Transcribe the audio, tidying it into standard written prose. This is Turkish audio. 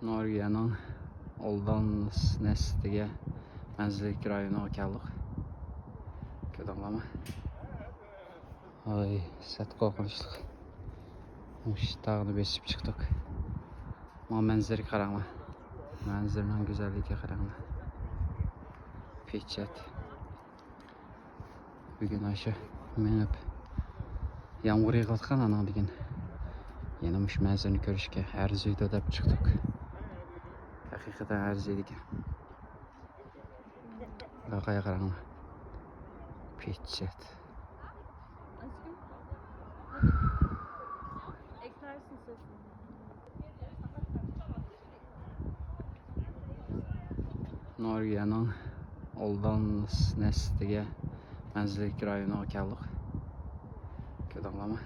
Norvegiyanın Oldansnes'tige Mənzillik rayonu keldik. Ködünlama. Ay, sət qorxunçluq. Dağını besip çıktık. Ama mənzillik qaranlı. Mənzilin güzelliği qaranlı. Peçet. Bugün aşı menip yağmur yağatqan ana degan. Yenamış mənzilini görüşke ərzuydu deb çıktık. Hakikaten ərzuydu ekan. Qaqaya qaranlı. Peçet. Norvegiyanın Oldansnes'tige Mənzillik rayonu keldik. Ködünlama.